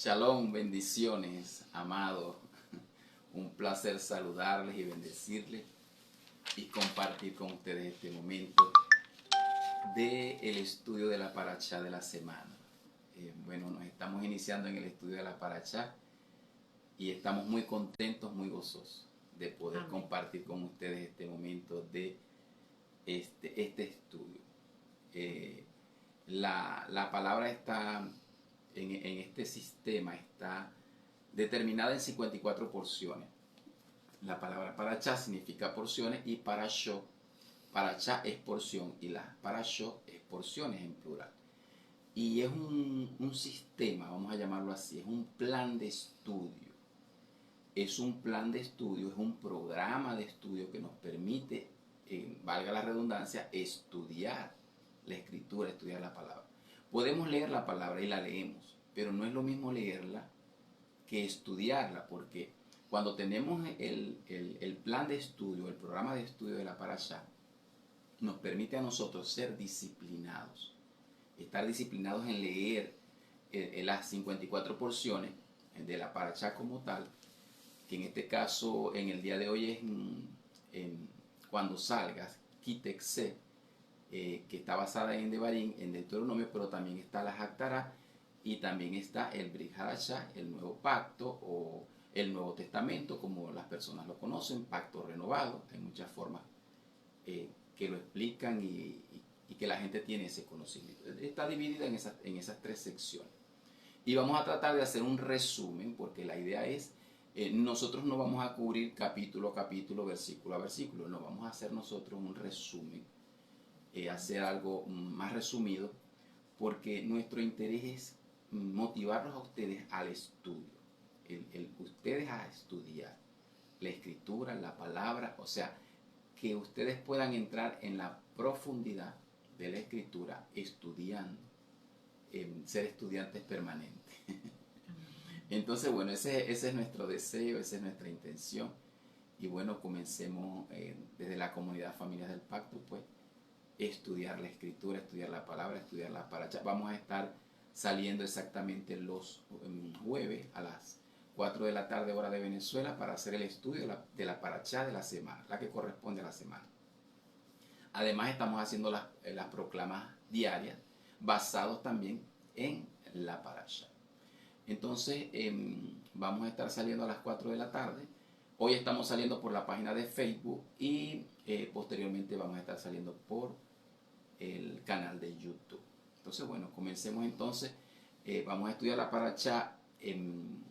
Shalom, bendiciones, amados. Un placer saludarles y bendecirles y compartir con ustedes este momento del estudio de la paracha de la semana. Bueno, nos estamos iniciando en el estudio de la paracha y estamos muy contentos, muy gozosos de poder compartir con ustedes este momento de este estudio. La palabra está en este sistema, está determinada en 54 porciones. La palabra paracha significa porciones y paracha es porción y la parashot es porciones en plural. Y es un sistema, vamos a llamarlo así, es un plan de estudio. Es un plan de estudio, es un programa de estudio que nos permite, valga la redundancia, estudiar la escritura, estudiar la palabra. Podemos leer la palabra y la leemos, pero no es lo mismo leerla que estudiarla, porque cuando tenemos el plan de estudio, el programa de estudio de la parashá, nos permite a nosotros ser disciplinados, estar disciplinados en leer las 54 porciones de la parashá como tal, que en este caso, en el día de hoy es cuando salgas, Kitexé, que está basada en Devarim, en Deuteronomio, pero también está la Haftará y también está el Brit Hadashah, el Nuevo Pacto o el Nuevo Testamento, como las personas lo conocen, Pacto Renovado. Hay muchas formas que lo explican y que la gente tiene ese conocimiento. Está dividida en esas tres secciones. Y vamos a tratar de hacer un resumen, porque la idea es, nosotros no vamos a cubrir capítulo a capítulo, versículo a versículo, no, vamos a hacer nosotros un resumen, hacer algo más resumido, porque nuestro interés es motivarlos a ustedes al estudio, ustedes a estudiar la escritura, la palabra, o sea, que ustedes puedan entrar en la profundidad de la escritura estudiando, ser estudiantes permanentes. Entonces, bueno, ese es nuestro deseo, esa es nuestra intención. Y bueno, comencemos desde la comunidad Familias del Pacto, pues, estudiar la escritura, estudiar la palabra, estudiar la paracha. Vamos a estar saliendo exactamente los jueves a las 4 de la tarde hora de Venezuela para hacer el estudio de la paracha de la semana, la que corresponde a la semana. Además estamos haciendo las proclamas diarias basados también en la paracha. Entonces vamos a estar saliendo a las 4 de la tarde. Hoy estamos saliendo por la página de Facebook y posteriormente vamos a estar saliendo por el canal de YouTube. Entonces, bueno, comencemos entonces. Vamos a estudiar la paracha en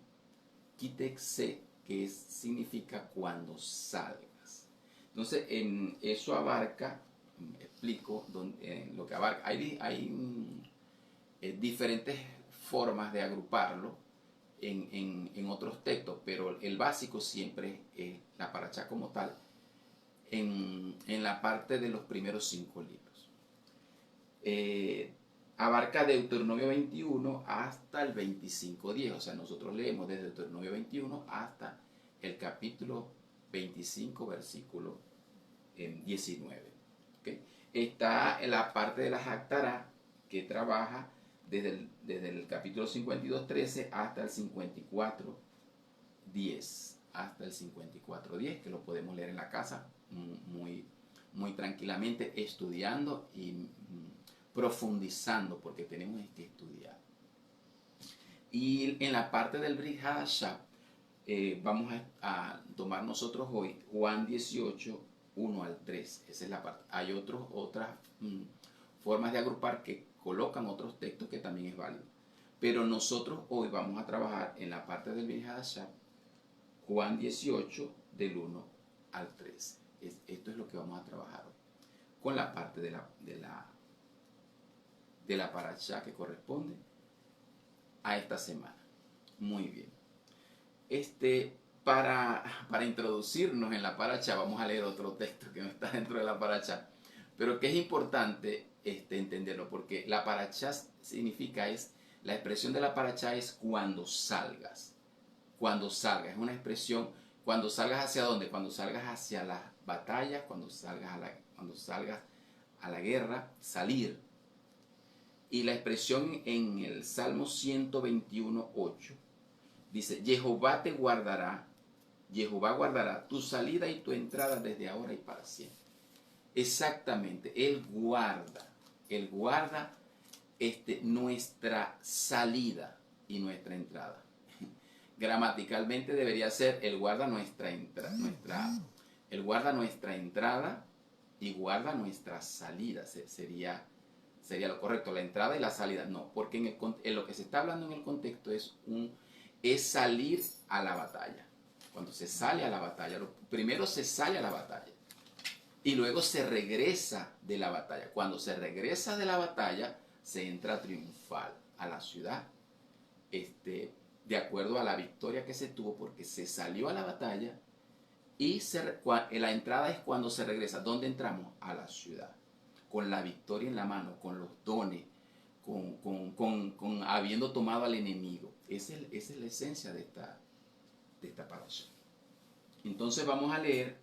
Kitexé, que significa cuando salgas. Entonces, eso abarca, explico lo que abarca. Hay diferentes formas de agruparlo en otros textos, pero el básico siempre es la paracha como tal, en la parte de los primeros 5 libros. Abarca Deuteronomio 21 hasta el 25:10, o sea, nosotros leemos desde Deuteronomio 21 hasta el capítulo 25, versículo 19. ¿Okay? Está en la parte de la Haftará, que trabaja desde el capítulo 52:13 hasta el 54:10, hasta el 54:10, que lo podemos leer en la casa muy tranquilamente, estudiando y profundizando, porque tenemos que estudiar. Y en la parte del Brit Hadashah, vamos a tomar nosotros hoy Juan 18, 1 al 3. Esa es la parte. Hay otras formas de agrupar que colocan otros textos que también es válido. Pero nosotros hoy vamos a trabajar en la parte del Brit Hadashah, Juan 18, del 1 al 3. Esto es lo que vamos a trabajar hoy, con la parte de la parashá que corresponde a esta semana. Muy bien. Para introducirnos en la parashá, vamos a leer otro texto que no está dentro de la parashá, pero que es importante entenderlo, porque la parashá significa, la expresión de la parashá es cuando salgas. Cuando salgas, es una expresión, cuando salgas hacia dónde, cuando salgas hacia las batallas, cuando salgas a la guerra, salir. Y la expresión en el Salmo 121:8 dice, Jehová guardará tu salida y tu entrada desde ahora y para siempre. Exactamente, Él guarda nuestra salida y nuestra entrada. Gramaticalmente debería ser, Él guarda Él guarda nuestra entrada y guarda nuestra salida. Sería lo correcto, la entrada y la salida. No, porque en lo que se está hablando en el contexto es salir a la batalla. Cuando se sale a la batalla, primero se sale a la batalla y luego se regresa de la batalla. Cuando se regresa de la batalla, se entra triunfal a la ciudad, de acuerdo a la victoria que se tuvo, porque se salió a la batalla y la entrada es cuando se regresa. ¿Dónde entramos? A la ciudad, con la victoria en la mano, con los dones, con habiendo tomado al enemigo. Esa es la esencia de esta parasha. Entonces vamos a leer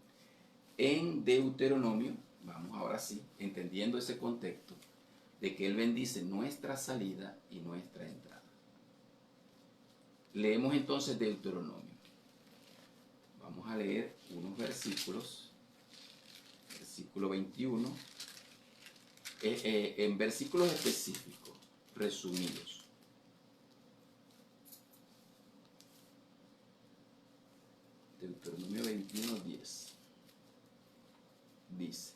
en Deuteronomio, vamos ahora sí, entendiendo ese contexto, de que Él bendice nuestra salida y nuestra entrada. Leemos entonces Deuteronomio. Vamos a leer unos versículos. Versículo 21. En versículos específicos, resumidos. Deuteronomio 21:10. Dice,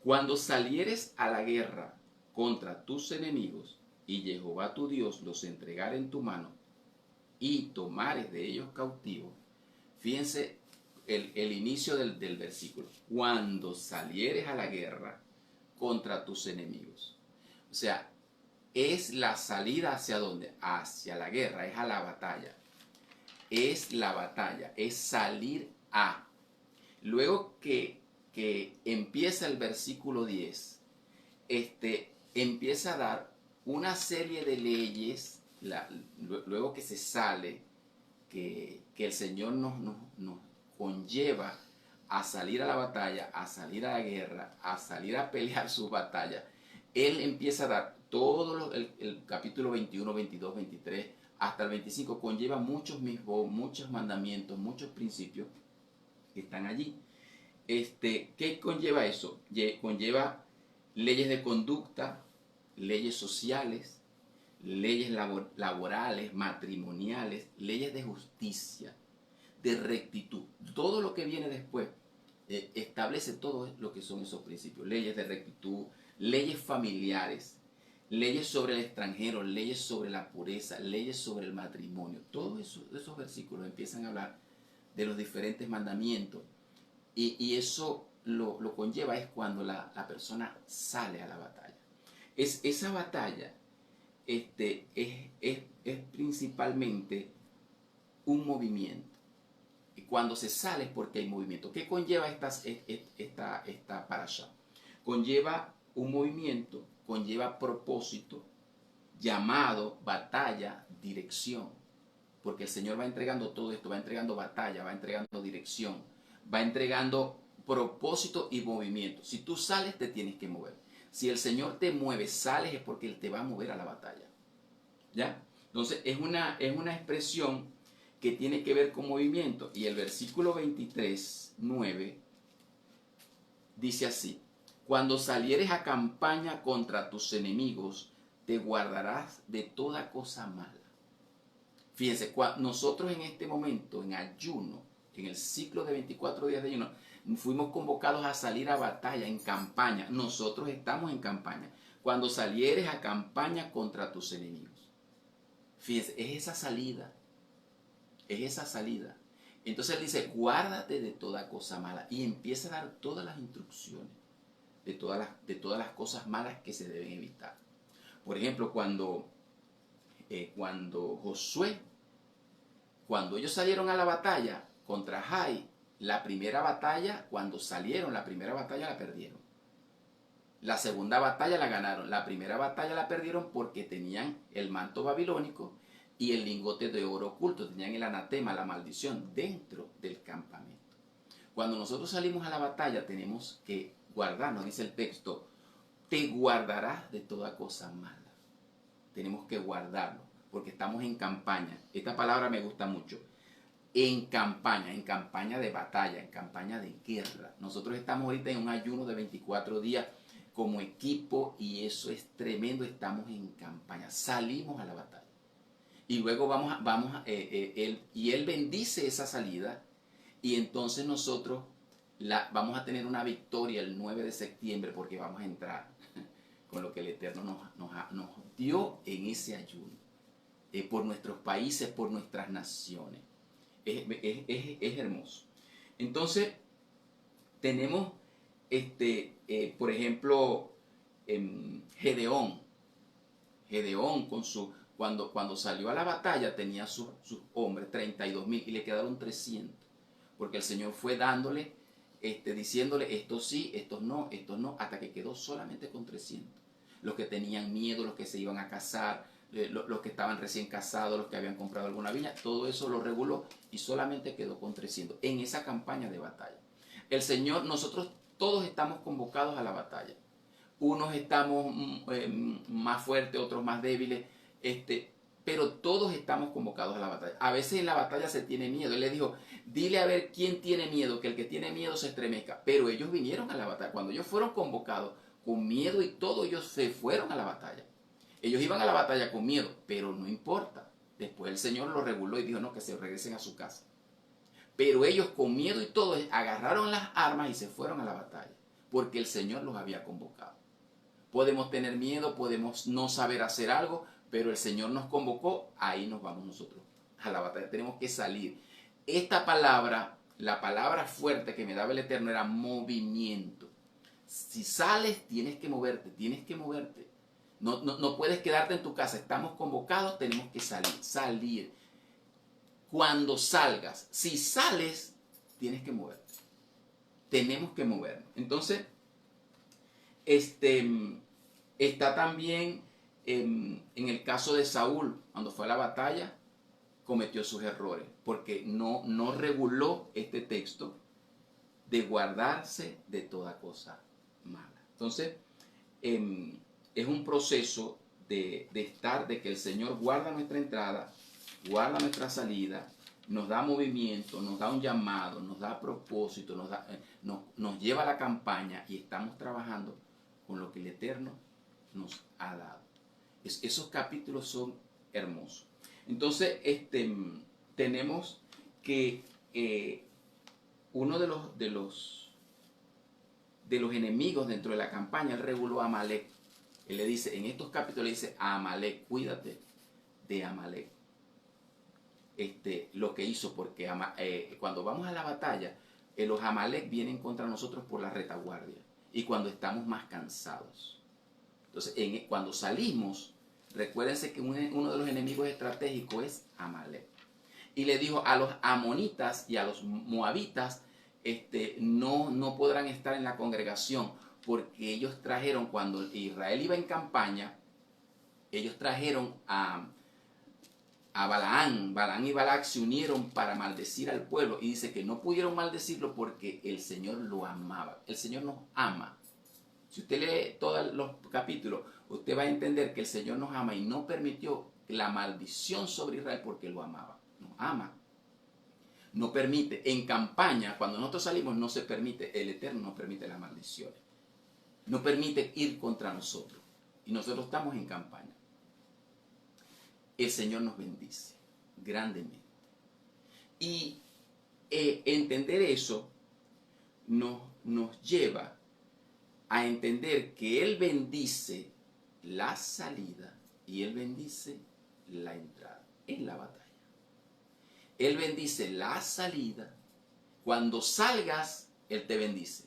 cuando salieres a la guerra contra tus enemigos y Jehová tu Dios los entregare en tu mano y tomares de ellos cautivos. Fíjense el inicio del versículo. Cuando salieres a la guerra contra tus enemigos. O sea, es la salida hacia dónde? Hacia la guerra, es a la batalla. Es la batalla, es salir a. Luego que empieza el versículo 10, empieza a dar una serie de leyes, luego que se sale, que el Señor nos conlleva a salir a la batalla, a salir a la guerra, a salir a pelear sus batallas. Él empieza a dar todo el capítulo 21, 22, 23, hasta el 25, conlleva muchos muchos mandamientos, muchos principios que están allí. ¿Qué conlleva eso? Conlleva leyes de conducta, leyes sociales, leyes laborales, matrimoniales, leyes de justicia, de rectitud. Todo lo que viene después establece todo lo que son esos principios. Leyes de rectitud, leyes familiares, leyes sobre el extranjero, leyes sobre la pureza, leyes sobre el matrimonio. Todos esos versículos empiezan a hablar de los diferentes mandamientos. Y eso lo conlleva es cuando la persona sale a la batalla. Esa batalla es principalmente un movimiento. Y cuando se sale es porque hay movimiento. ¿Qué conlleva esta parasha? Conlleva un movimiento, conlleva propósito, llamado, batalla, dirección. Porque el Señor va entregando todo esto, va entregando batalla, va entregando dirección, va entregando propósito y movimiento. Si tú sales, te tienes que mover. Si el Señor te mueve, sales, es porque Él te va a mover a la batalla. ¿Ya? Entonces, es una expresión que tiene que ver con movimiento. Y el versículo 23:9 dice así: cuando salieres a campaña contra tus enemigos, te guardarás de toda cosa mala. Fíjense, nosotros en este momento, en ayuno, en el ciclo de 24 días de ayuno, fuimos convocados a salir a batalla, en campaña. Nosotros estamos en campaña. Cuando salieres a campaña contra tus enemigos. Fíjense, es esa salida. Es esa salida. Entonces él dice, guárdate de toda cosa mala. Y empieza a dar todas las instrucciones de todas las cosas malas que se deben evitar. Por ejemplo, cuando Josué, cuando ellos salieron a la batalla contra Jai, la primera batalla la perdieron. La segunda batalla la ganaron. La primera batalla la perdieron porque tenían el manto babilónico y el lingote de oro oculto. Tenían el anatema, la maldición, dentro del campamento. Cuando nosotros salimos a la batalla tenemos que guardarnos, dice el texto, te guardarás de toda cosa mala. Tenemos que guardarlo, porque estamos en campaña. Esta palabra me gusta mucho. En campaña de batalla, en campaña de guerra. Nosotros estamos ahorita en un ayuno de 24 días como equipo y eso es tremendo. Estamos en campaña, salimos a la batalla. Y luego él bendice esa salida y entonces nosotros vamos a tener una victoria el 9 de septiembre porque vamos a entrar con lo que el Eterno nos dio en ese ayuno, por nuestros países, por nuestras naciones. Es hermoso. Entonces, tenemos, por ejemplo, Gedeón cuando salió a la batalla tenía sus hombres, 32,000, y le quedaron 300, porque el Señor fue dándole, diciéndole, estos sí, estos no, hasta que quedó solamente con 300. Los que tenían miedo, los que se iban a casar, los que estaban recién casados, los que habían comprado alguna viña, todo eso lo reguló y solamente quedó con 300 en esa campaña de batalla. El Señor, nosotros todos estamos convocados a la batalla. Unos estamos más fuertes, otros más débiles, pero todos estamos convocados a la batalla. A veces en la batalla se tiene miedo. Él le dijo, dile a ver quién tiene miedo, que el que tiene miedo se estremezca. Pero ellos vinieron a la batalla. Cuando ellos fueron convocados con miedo y todo, ellos se fueron a la batalla. Ellos iban a la batalla con miedo, pero no importa. Después el Señor lo reguló y dijo, no, que se regresen a su casa. Pero ellos con miedo y todo agarraron las armas y se fueron a la batalla, porque el Señor los había convocado. Podemos tener miedo, podemos no saber hacer algo, pero el Señor nos convocó, ahí nos vamos nosotros a la batalla. Tenemos que salir. Esta palabra, la palabra fuerte que me daba el Eterno era movimiento. Si sales, tienes que moverte, tienes que moverte. No puedes quedarte en tu casa, estamos convocados, tenemos que salir. Cuando salgas, si sales, tienes que moverte. Tenemos que movernos. Entonces, está también en el caso de Saúl, cuando fue a la batalla, cometió sus errores, porque no reguló este texto de guardarse de toda cosa mala. Entonces, es un proceso de que el Señor guarda nuestra entrada, guarda nuestra salida, nos da movimiento, nos da un llamado, nos da propósito, nos lleva a la campaña y estamos trabajando con lo que el Eterno nos ha dado. Esos capítulos son hermosos. Entonces, tenemos que uno de los enemigos dentro de la campaña, él reguló a Amalek. Él le dice, en estos capítulos le dice a Amalek, cuídate de Amalek. Lo que hizo, porque cuando vamos a la batalla, los Amalek vienen contra nosotros por la retaguardia y cuando estamos más cansados. Entonces, cuando salimos, recuérdense que uno de los enemigos estratégicos es Amalek. Y le dijo a los amonitas y a los moabitas, no podrán estar en la congregación, porque ellos trajeron, cuando Israel iba en campaña, ellos trajeron a Balaán. Balaán y Balac se unieron para maldecir al pueblo, y dice que no pudieron maldecirlo porque el Señor lo amaba. El Señor nos ama. Si usted lee todos los capítulos, usted va a entender que el Señor nos ama y no permitió la maldición sobre Israel porque lo amaba. Nos ama. No permite. En campaña, cuando nosotros salimos, no se permite. El Eterno no permite las maldiciones. No permite ir contra nosotros. Y nosotros estamos en campaña. El Señor nos bendice grandemente. Y entender eso nos lleva a entender que Él bendice la salida y Él bendice la entrada en la batalla. Él bendice la salida. Cuando salgas, Él te bendice.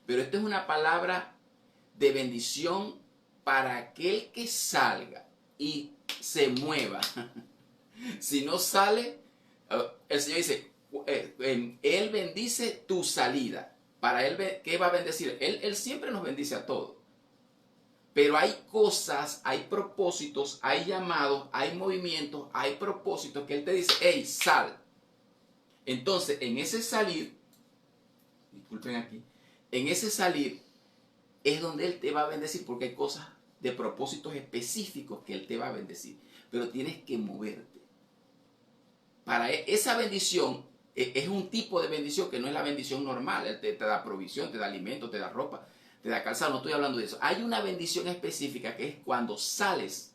Pero esto es una palabra de bendición para aquel que salga y se mueva. Si no sale, el Señor dice, Él bendice tu salida. Para Él, ¿qué va a bendecir? Él siempre nos bendice a todos. Pero hay cosas, hay propósitos, hay llamados, hay movimientos, hay propósitos que Él te dice, hey, sal. Entonces, en ese salir, disculpen aquí, en ese salir, es donde Él te va a bendecir, porque hay cosas de propósitos específicos que Él te va a bendecir. Pero tienes que moverte. Para esa bendición es un tipo de bendición que no es la bendición normal. Él te da provisión, te da alimento, te da ropa, te da calzado. No estoy hablando de eso. Hay una bendición específica que es cuando sales,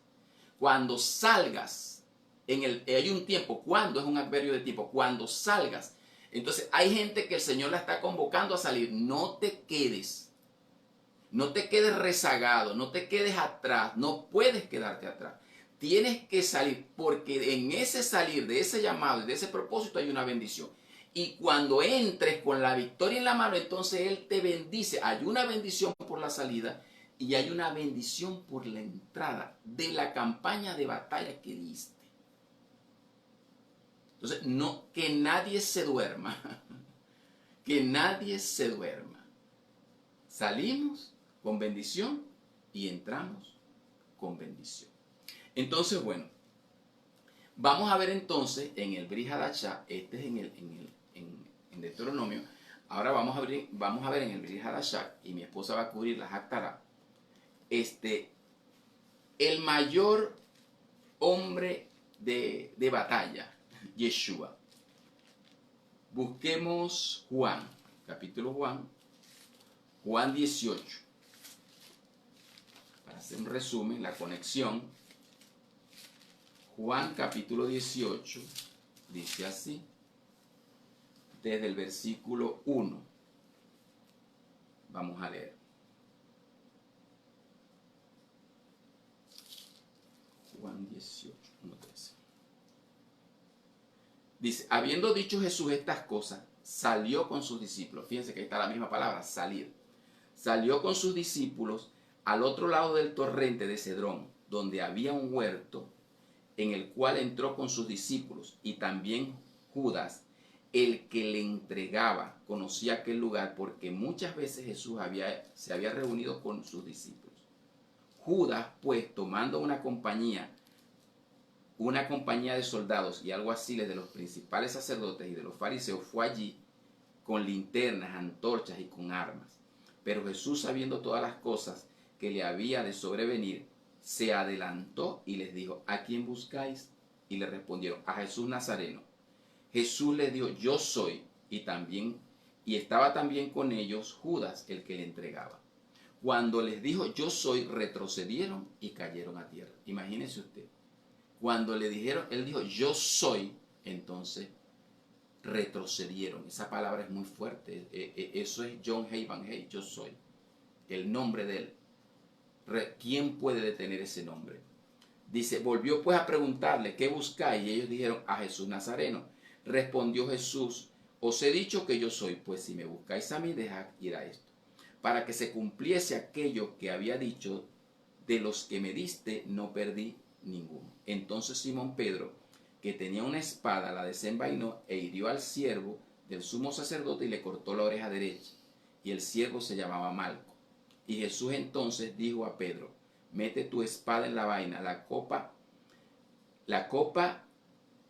cuando salgas. Hay un tiempo, cuando es un adverbio de tiempo, cuando salgas. Entonces hay gente que el Señor la está convocando a salir. No te quedes. No te quedes rezagado, no te quedes atrás, no puedes quedarte atrás. Tienes que salir porque en ese salir de ese llamado y de ese propósito hay una bendición. Y cuando entres con la victoria en la mano, entonces Él te bendice. Hay una bendición por la salida y hay una bendición por la entrada de la campaña de batalla que diste. Entonces, no, que nadie se duerma. Que nadie se duerma. Salimos con bendición y entramos con bendición. Entonces, bueno, vamos a ver entonces en el Brit Hadashah, este es en Deuteronomio. Ahora vamos a ver en el Brit Hadashah, y mi esposa va a cubrir la Haftarah, el mayor hombre de batalla, Yeshua. Busquemos Juan, capítulo Juan 18. Para hacer un resumen, la conexión. Juan capítulo 18 dice así, desde el versículo 1. Vamos a leer. Juan 18, 1:13. Dice, habiendo dicho Jesús estas cosas, salió con sus discípulos. Fíjense que ahí está la misma palabra, salir. Salió con sus discípulos al otro lado del torrente de Cedrón, donde había un huerto, en el cual entró con sus discípulos, y también Judas, el que le entregaba. Conocía aquel lugar porque muchas veces Jesús se había reunido con sus discípulos. Judas, pues, tomando una compañía de soldados y alguaciles de los principales sacerdotes y de los fariseos, fue allí con linternas, antorchas y con armas. Pero Jesús, sabiendo todas las cosas que le había de sobrevenir, se adelantó y les dijo, ¿a quién buscáis? Y le respondieron, a Jesús Nazareno. Jesús les dijo, yo soy, y estaba también con ellos Judas, el que le entregaba. Cuando les dijo, yo soy, retrocedieron y cayeron a tierra. Imagínese usted. Cuando le dijeron, él dijo, yo soy, entonces retrocedieron. Esa palabra es muy fuerte. Eso es John Haven Hay, yo soy. El nombre de él. ¿Quién puede detener ese nombre? Dice, volvió pues a preguntarle, ¿qué buscáis? Y ellos dijeron, a Jesús Nazareno. Respondió Jesús, os he dicho que yo soy, pues si me buscáis a mí, dejad ir a esto. Para que se cumpliese aquello que había dicho, de los que me diste, no perdí ninguno. Entonces Simón Pedro, que tenía una espada, la desenvainó e hirió al siervo del sumo sacerdote y le cortó la oreja derecha. Y el siervo se llamaba Malco. Y Jesús entonces dijo a Pedro, mete tu espada en la vaina, la copa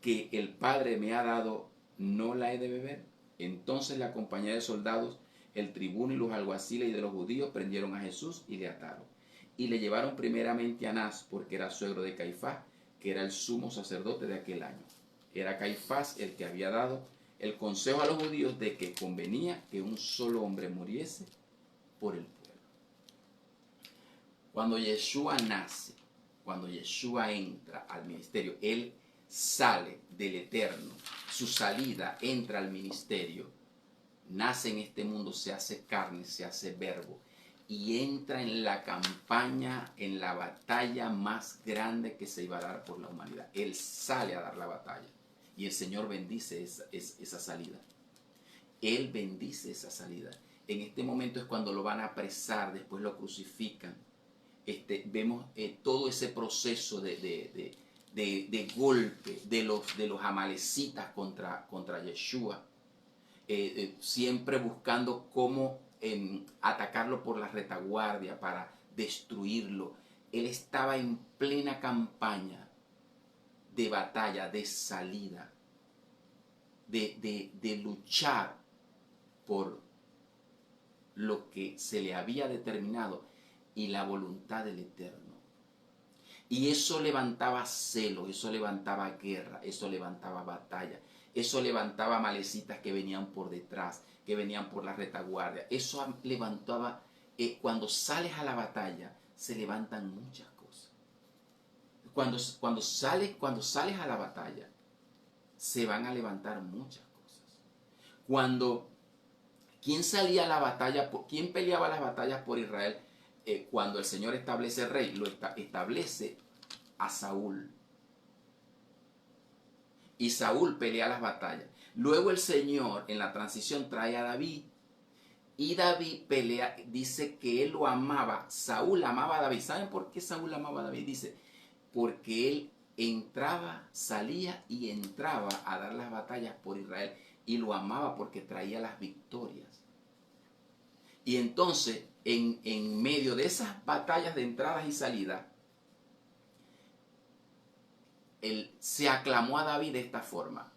que el Padre me ha dado, ¿no la he de beber? Entonces la compañía de soldados, el tribuno y los alguaciles y de los judíos prendieron a Jesús y le ataron. Y le llevaron primeramente a Anás, porque era suegro de Caifás, que era el sumo sacerdote de aquel año. Era Caifás el que había dado el consejo a los judíos de que convenía que un solo hombre muriese por el pueblo. Cuando Yeshua nace, cuando Yeshua entra al ministerio, él sale del eterno, su salida entra al ministerio, nace en este mundo, se hace carne, se hace verbo y entra en la campaña, en la batalla más grande que se iba a dar por la humanidad. Él sale a dar la batalla y el Señor bendice esa salida. Él bendice esa salida. En este momento es cuando lo van a apresar, después lo crucifican. Vemos todo ese proceso de golpe de los amalecitas contra Yeshua, siempre buscando cómo atacarlo por la retaguardia para destruirlo. Él estaba en plena campaña de batalla, de salida, de luchar por lo que se le había determinado y la voluntad del Eterno. Y eso levantaba celo, eso levantaba guerra, eso levantaba batalla, eso levantaba malecitas que venían por detrás, que venían por la retaguardia. Eso levantaba, cuando sales a la batalla, se levantan muchas cosas. Cuando sales a la batalla, se van a levantar muchas cosas. ¿Quién salía a la batalla? ¿Quién peleaba las batallas por Israel? Cuando el Señor establece rey, lo establece a Saúl. Y Saúl pelea las batallas. Luego el Señor en la transición trae a David. Y David pelea, dice que él lo amaba. Saúl amaba a David. ¿Saben por qué Saúl amaba a David? Dice, porque él entraba, salía y entraba a dar las batallas por Israel. Y lo amaba porque traía las victorias. Y entonces, en medio de esas batallas de entradas y salidas, él se aclamó a David de esta forma: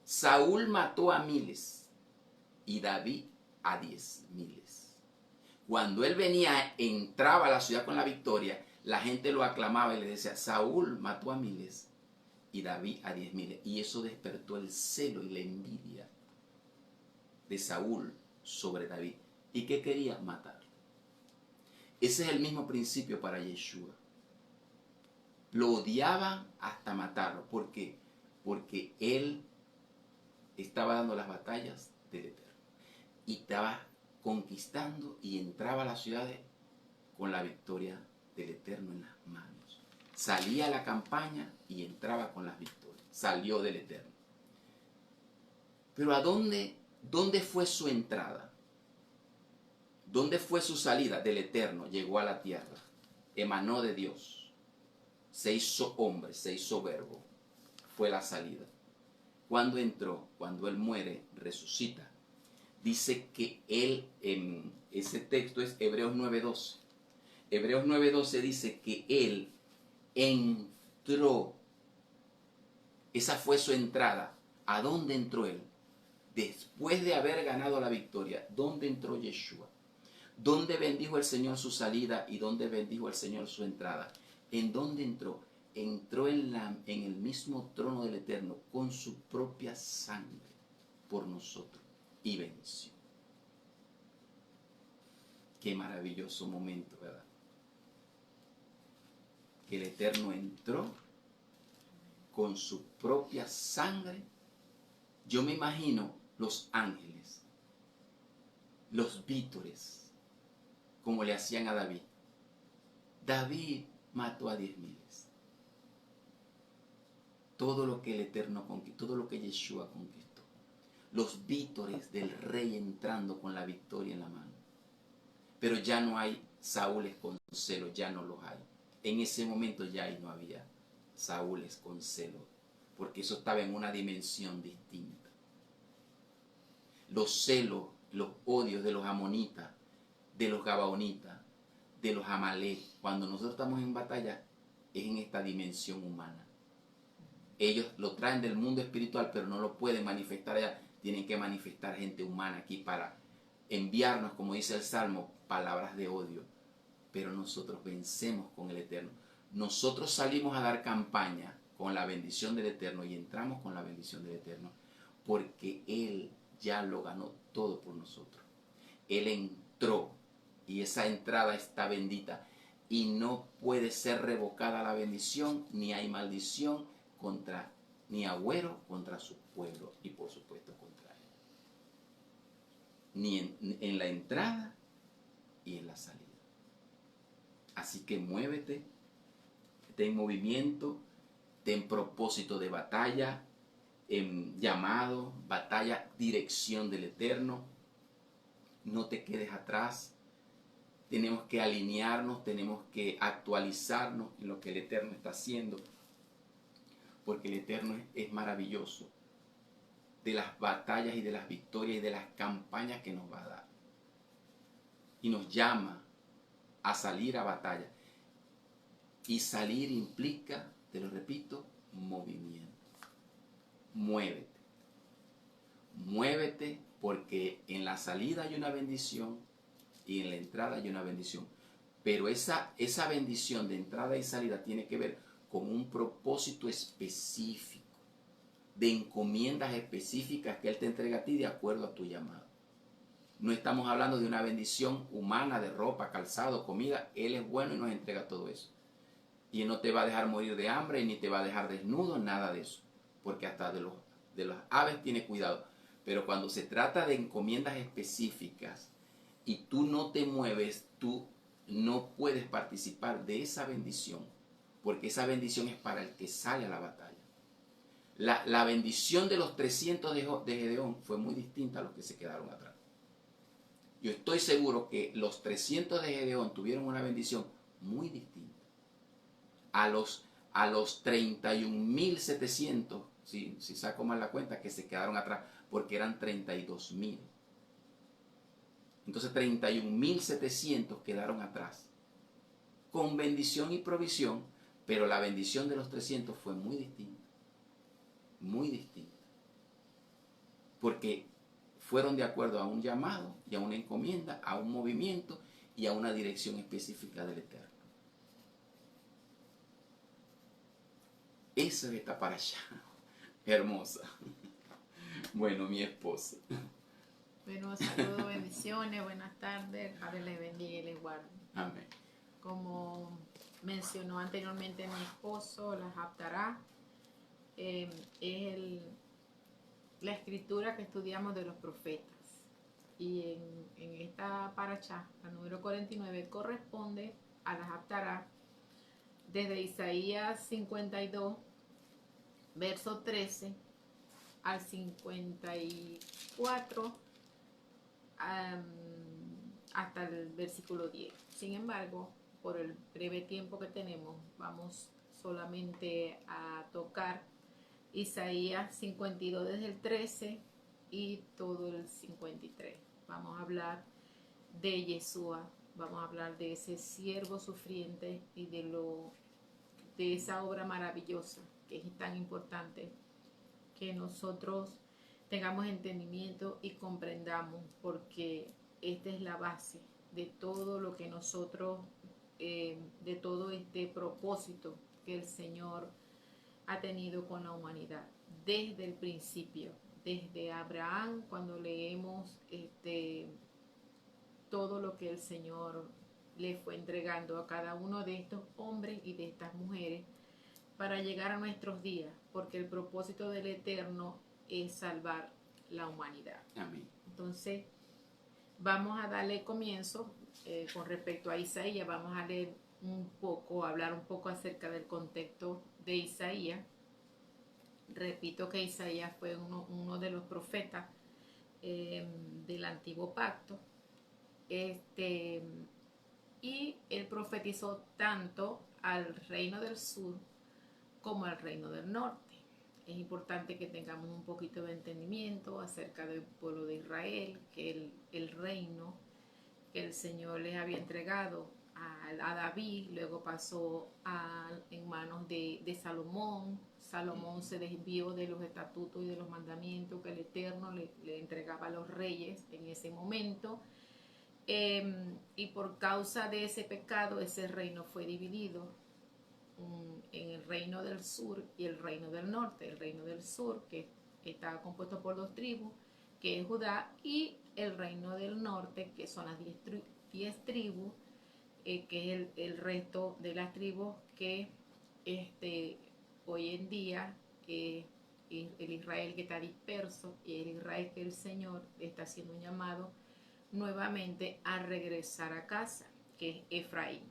Saúl mató a miles y David a 10.000. Cuando él entraba a la ciudad con la victoria, la gente lo aclamaba y le decía: Saúl mató a miles y David a 10.000. Y eso despertó el celo y la envidia de Saúl sobre David. ¿Y qué quería? Matarlo. Ese es el mismo principio para Yeshua. Lo odiaban hasta matarlo. ¿Por qué? Porque él estaba dando las batallas del Eterno. Y estaba conquistando y entraba a las ciudades con la victoria del Eterno en las manos. Salía a la campaña y entraba con las victorias. Salió del Eterno. Pero ¿a dónde fue su entrada? ¿Dónde fue su salida? Del Eterno. Llegó a la tierra. Emanó de Dios. Se hizo hombre, se hizo verbo. Fue la salida. Cuando entró, cuando él muere, resucita. Dice que él, en ese texto es Hebreos 9:12. Hebreos 9:12 dice que él entró. Esa fue su entrada. ¿A dónde entró él? Después de haber ganado la victoria, ¿dónde entró Yeshua? ¿Dónde bendijo el Señor su salida y dónde bendijo el Señor su entrada? ¿En dónde entró? Entró en el mismo trono del Eterno con su propia sangre por nosotros y venció. Qué maravilloso momento, ¿verdad? Que el Eterno entró con su propia sangre. Yo me imagino los ángeles, los vítores, como le hacían a David. David mató a 10.000. Todo lo que el Eterno conquistó, todo lo que Yeshua conquistó. Los vítores del rey entrando con la victoria en la mano. Pero ya no hay Saúles con celo, ya no los hay. En ese momento ya ahí no había Saúles con celo, porque eso estaba en una dimensión distinta. Los celos, los odios de los amonitas, de los gabaonitas, de los amalek, cuando nosotros estamos en batalla, es en esta dimensión humana. Ellos lo traen del mundo espiritual, pero no lo pueden manifestar allá. Tienen que manifestar gente humana aquí para enviarnos, como dice el Salmo, palabras de odio. Pero nosotros vencemos con el Eterno. Nosotros salimos a dar campaña con la bendición del Eterno y entramos con la bendición del Eterno porque Él ya lo ganó todo por nosotros. Él entró y esa entrada está bendita y no puede ser revocada la bendición, ni hay maldición ni agüero contra su pueblo y por supuesto contra él. Ni en la entrada y en la salida. Así que muévete, ten movimiento, ten propósito de batalla, llamado, batalla, dirección del Eterno. No te quedes atrás. Tenemos que alinearnos, tenemos que actualizarnos en lo que el Eterno está haciendo. Porque el Eterno es maravilloso de las batallas y de las victorias y de las campañas que nos va a dar. Y nos llama a salir a batalla. Y salir implica, te lo repito, movimiento. Muévete. Muévete porque en la salida hay una bendición y en la entrada hay una bendición. Pero esa bendición de entrada y salida tiene que ver con un propósito específico, de encomiendas específicas que Él te entrega a ti de acuerdo a tu llamado. No estamos hablando de una bendición humana de ropa, calzado, comida. Él es bueno y nos entrega todo eso. Y Él no te va a dejar morir de hambre ni te va a dejar desnudo, nada de eso. Porque hasta de las aves tiene cuidado. Pero cuando se trata de encomiendas específicas y tú no te mueves, tú no puedes participar de esa bendición. Porque esa bendición es para el que sale a la batalla. La bendición de los 300 de Gedeón fue muy distinta a los que se quedaron atrás. Yo estoy seguro que los 300 de Gedeón tuvieron una bendición muy distinta a los 31.700, si saco mal la cuenta, que se quedaron atrás, porque eran 32.000. Entonces 31.700 quedaron atrás, con bendición y provisión, pero la bendición de los 300 fue muy distinta, porque fueron de acuerdo a un llamado y a una encomienda, a un movimiento y a una dirección específica del Eterno. Eso es esta parasha hermosa. Bueno, mi esposa. Bueno, saludos, bendiciones, buenas tardes, Padre les bendiga y les guarde. Amén. Como mencionó anteriormente mi esposo, la Haftará es la escritura que estudiamos de los profetas. Y en esta parasha, la número 49, corresponde a la Haftará desde Isaías 52, verso 13, al 54, hasta el versículo 10. Sin embargo, por el breve tiempo que tenemos, vamos solamente a tocar Isaías 52 desde el 13 y todo el 53. Vamos a hablar de Yeshua, vamos a hablar de ese siervo sufriente y de esa obra maravillosa que es tan importante que nosotros tengamos entendimiento y comprendamos, porque esta es la base de todo lo que nosotros, de todo este propósito que el Señor ha tenido con la humanidad desde el principio, desde Abraham, cuando leemos todo lo que el Señor le fue entregando a cada uno de estos hombres y de estas mujeres para llegar a nuestros días, porque el propósito del Eterno es salvar la humanidad. Amén. Entonces, vamos a darle comienzo con respecto a Isaías. Vamos a leer hablar un poco acerca del contexto de Isaías. Repito que Isaías fue uno de los profetas del antiguo pacto. Y él profetizó tanto al reino del sur como al reino del norte. Es importante que tengamos un poquito de entendimiento acerca del pueblo de Israel, que el reino que el Señor les había entregado a David, luego pasó en manos de Salomón. Salomón se desvió de los estatutos y de los mandamientos que el Eterno le entregaba a los reyes en ese momento. Y por causa de ese pecado, ese reino fue dividido en el reino del sur y el reino del norte. El reino del sur, que estaba compuesto por 2 tribus, que es Judá, y el reino del norte, que son las 10 tribus, que es el resto de las tribus que hoy en día el Israel que está disperso, y el Israel que el Señor está haciendo un llamado nuevamente a regresar a casa, que es Efraín.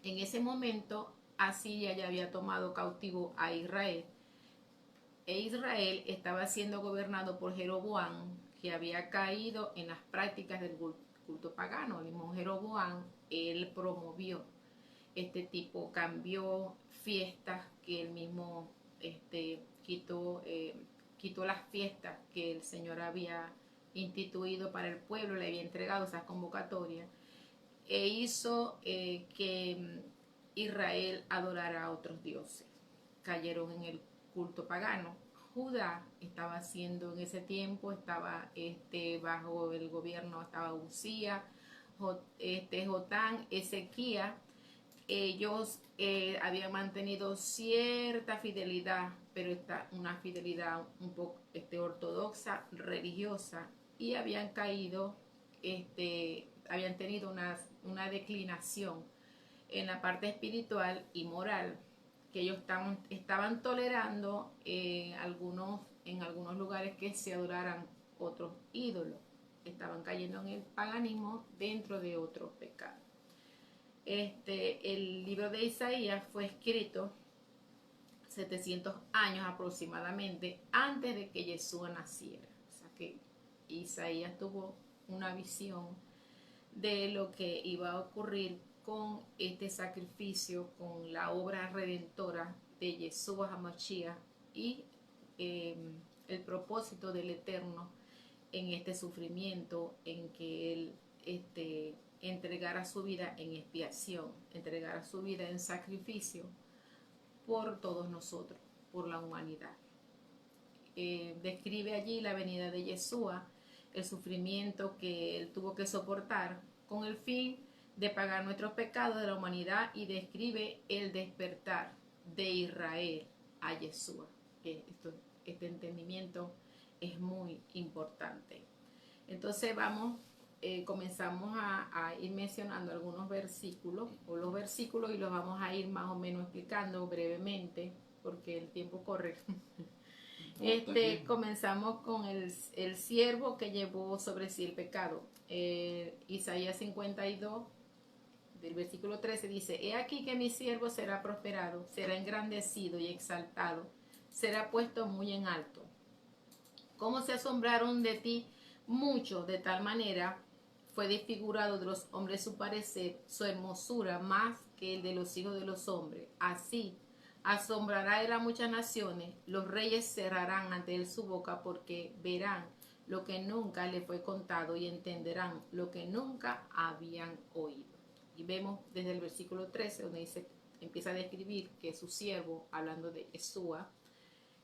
En ese momento, Asiria ya había tomado cautivo a Israel, e Israel estaba siendo gobernado por Jeroboam, que había caído en las prácticas del culto pagano. El mismo Jeroboam, él promovió cambió fiestas que él mismo quitó las fiestas que el Señor había instituido para el pueblo, le había entregado esas convocatorias, e hizo que Israel adorara a otros dioses. Cayeron en el culto pagano. Judá estaba haciendo en ese tiempo, estaba bajo el gobierno, estaba Usía, Jotán, Ezequías. Ellos habían mantenido cierta fidelidad, pero una fidelidad un poco ortodoxa, religiosa, y habían caído, habían tenido una declinación en la parte espiritual y moral, que ellos estaban tolerando en algunos lugares que se adoraran otros ídolos, estaban cayendo en el paganismo dentro de otros pecados. El libro de Isaías fue escrito 700 años aproximadamente antes de que Jesús naciera. O sea que Isaías tuvo una visión de lo que iba a ocurrir con este sacrificio, con la obra redentora de Yeshua HaMashiach y el propósito del Eterno en este sufrimiento, en que Él entregara su vida en expiación, entregara su vida en sacrificio por todos nosotros, por la humanidad. Describe allí la venida de Yeshua, el sufrimiento que Él tuvo que soportar con el fin de pagar nuestros pecados de la humanidad, y describe el despertar de Israel a Yeshua. Este entendimiento es muy importante. Entonces comenzamos a ir mencionando algunos versículos, y los vamos a ir más o menos explicando brevemente porque el tiempo corre. Comenzamos con el siervo que llevó sobre sí el pecado. Isaías 52, del versículo 13 dice: He aquí que mi siervo será prosperado, será engrandecido y exaltado, será puesto muy en alto. ¿Cómo se asombraron de ti muchos? De tal manera fue desfigurado de los hombres su parecer, su hermosura más que el de los hijos de los hombres. Así asombrará él a muchas naciones, los reyes cerrarán ante él su boca, porque verán lo que nunca le fue contado y entenderán lo que nunca habían oído. Y vemos desde el versículo 13, donde empieza a describir que su siervo, hablando de Yeshua,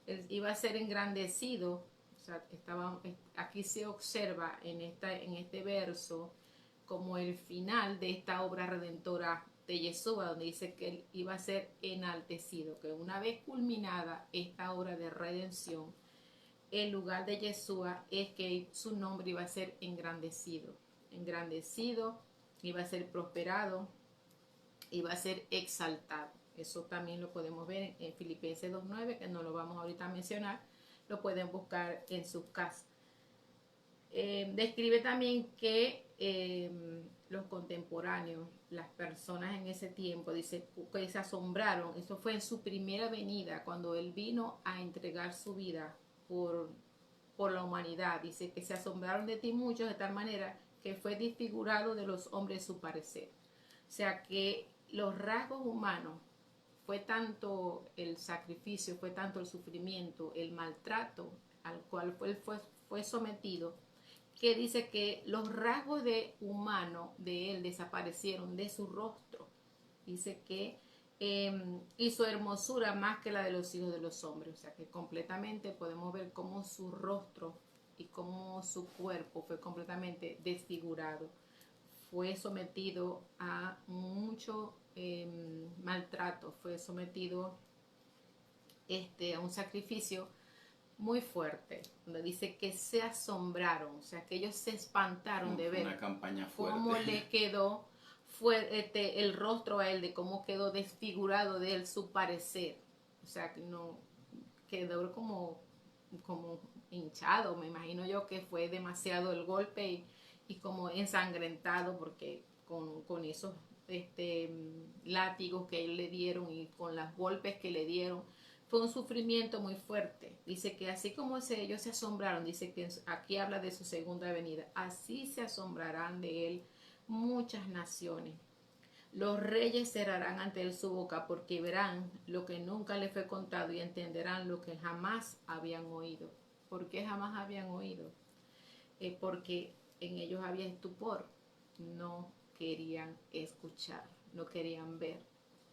él iba a ser engrandecido. O sea, aquí se observa en este verso como el final de esta obra redentora de Yeshua, donde dice que él iba a ser enaltecido, que una vez culminada esta obra de redención, el lugar de Yeshua es que su nombre iba a ser engrandecido, iba a ser prosperado, iba a ser exaltado. Eso también lo podemos ver en Filipenses 2:9, que no lo vamos ahorita a mencionar, lo pueden buscar en sus casas. Describe también que los contemporáneos, las personas en ese tiempo, dice que se asombraron. Eso fue en su primera venida, cuando él vino a entregar su vida por la humanidad. Dice que se asombraron de ti muchos, de tal manera que fue desfigurado de los hombres su parecer. O sea que los rasgos humanos, fue tanto el sacrificio, fue tanto el sufrimiento, el maltrato al cual fue sometido, que dice que los rasgos humanos de él desaparecieron de su rostro. Dice que hizo hermosura más que la de los hijos de los hombres. O sea que completamente podemos ver cómo su rostro y cómo su cuerpo fue completamente desfigurado. Fue sometido a mucho maltrato, fue sometido a un sacrificio muy fuerte, donde dice que se asombraron, o sea que ellos se espantaron de ver una campaña fuerte, cómo le quedó el rostro a él, de cómo quedó desfigurado de él su parecer. O sea que no quedó como hinchado. Me imagino yo que fue demasiado el golpe y como ensangrentado, porque con esos látigos que él le dieron y con los golpes que le dieron, fue un sufrimiento muy fuerte. Dice que así como ellos se asombraron, dice que aquí habla de su segunda venida, así se asombrarán de él muchas naciones. Los reyes cerrarán ante él su boca, porque verán lo que nunca le fue contado y entenderán lo que jamás habían oído. ¿Por qué jamás habían oído? Porque en ellos había estupor, no querían escuchar, no querían ver.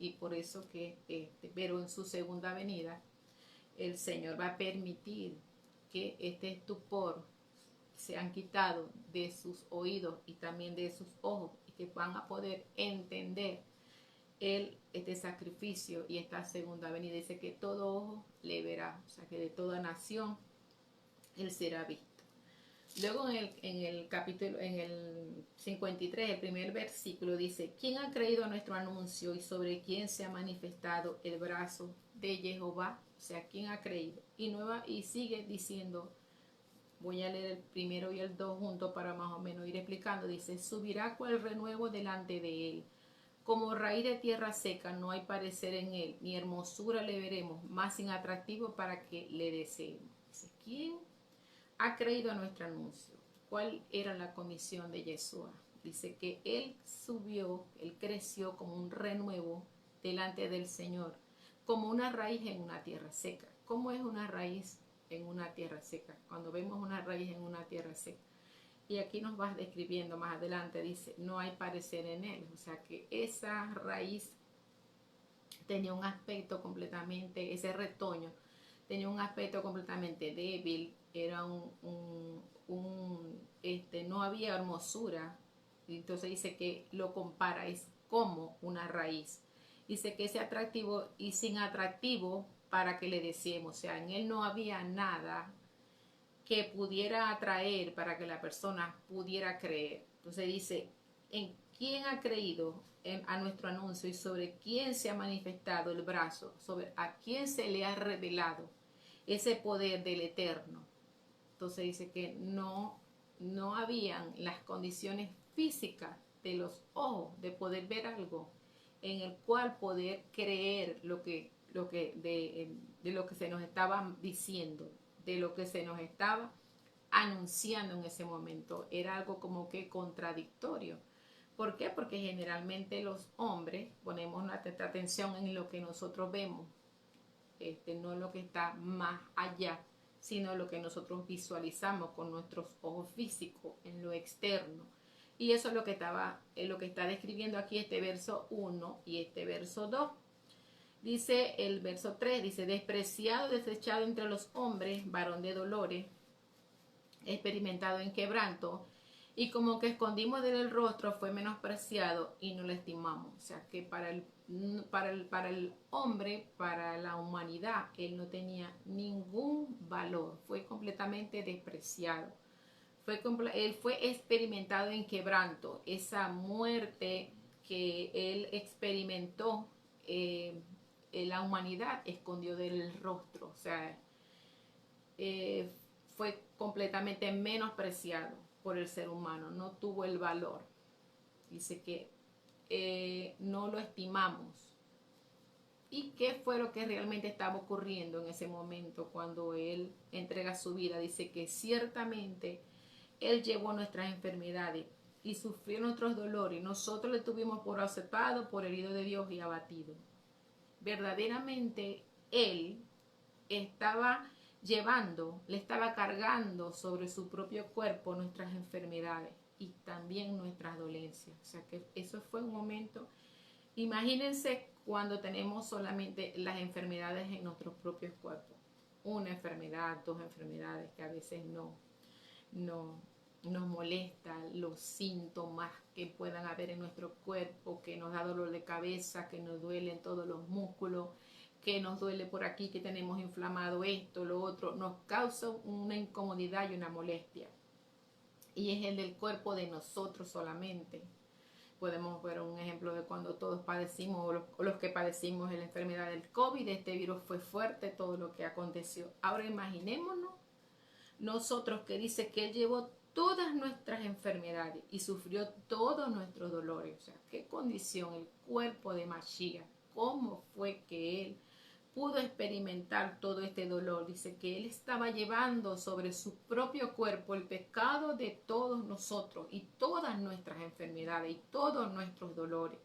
Y por eso pero en su segunda venida, el Señor va a permitir que este estupor sean quitado de sus oídos y también de sus ojos, y que van a poder entender este sacrificio y esta segunda venida. Dice que todo ojo le verá, o sea que de toda nación él será visto. Luego en el capítulo, en el 53, el primer versículo dice: ¿Quién ha creído a nuestro anuncio y sobre quién se ha manifestado el brazo de Jehová? O sea, ¿quién ha creído? Y sigue diciendo, voy a leer el primero y el dos juntos para más o menos ir explicando. Dice: subirá cual renuevo delante de él, como raíz de tierra seca, no hay parecer en él, ni hermosura le veremos, más sin atractivo para que le deseemos. Dice, ¿quién ha creído a nuestro anuncio? ¿Cuál era la comisión de Yeshua? Dice que él subió, él creció como un renuevo delante del Señor, como una raíz en una tierra seca. ¿Cómo es una raíz en una tierra seca? Cuando vemos una raíz en una tierra seca, y aquí nos vas describiendo más adelante, dice, no hay parecer en él. O sea que esa raíz tenía un aspecto completamente, ese retoño tenía un aspecto completamente débil, era no había hermosura. Entonces dice que lo compara, es como una raíz. Dice que ese atractivo y sin atractivo para que le deseemos. O sea, en él no había nada que pudiera atraer para que la persona pudiera creer. Entonces dice, ¿en quién ha creído a nuestro anuncio y sobre quién se ha manifestado el brazo? Sobre a quién se le ha revelado ese poder del Eterno. Entonces dice que no habían las condiciones físicas de los ojos de poder ver algo en el cual poder creer de lo que se nos estaba diciendo, de lo que se nos estaba anunciando en ese momento. Era algo como que contradictorio. ¿Por qué? Porque generalmente los hombres ponemos nuestra atención en lo que nosotros vemos, no lo que está más allá, sino lo que nosotros visualizamos con nuestros ojos físicos, en lo externo. Y eso es lo que está describiendo aquí este verso 1 y este verso 2. Dice el verso 3, dice: despreciado, desechado entre los hombres, varón de dolores, experimentado en quebranto, y como que escondimos de él el rostro, fue menospreciado y no lo estimamos. O sea que para el hombre, para la humanidad, él no tenía ningún valor, fue completamente despreciado. Él fue experimentado en quebranto, esa muerte que él experimentó, la humanidad escondió del rostro. O sea, fue completamente menospreciado por el ser humano, no tuvo el valor. Dice que no lo estimamos. ¿Y qué fue lo que realmente estaba ocurriendo en ese momento cuando él entrega su vida? Dice que ciertamente él llevó nuestras enfermedades y sufrió nuestros dolores, y nosotros le tuvimos por aceptado, por herido de Dios y abatido. Verdaderamente él le estaba cargando sobre su propio cuerpo nuestras enfermedades y también nuestras dolencias. O sea que eso fue un momento. Imagínense cuando tenemos solamente las enfermedades en nuestros propios cuerpos. Una enfermedad, dos enfermedades que a veces no nos molesta, los síntomas que puedan haber en nuestro cuerpo, que nos da dolor de cabeza, que nos duelen todos los músculos, que nos duele por aquí, que tenemos inflamado esto, lo otro, nos causa una incomodidad y una molestia. Y es el del cuerpo de nosotros solamente. Podemos ver un ejemplo de cuando todos padecimos, o los que padecimos la enfermedad del COVID. Este virus fue fuerte, todo lo que aconteció. Ahora imaginémonos nosotros, que dice que él llevó todas nuestras enfermedades y sufrió todos nuestros dolores. O sea, qué condición el cuerpo de Mashiach, cómo fue que él pudo experimentar todo este dolor. Dice que él estaba llevando sobre su propio cuerpo el pecado de todos nosotros y todas nuestras enfermedades y todos nuestros dolores.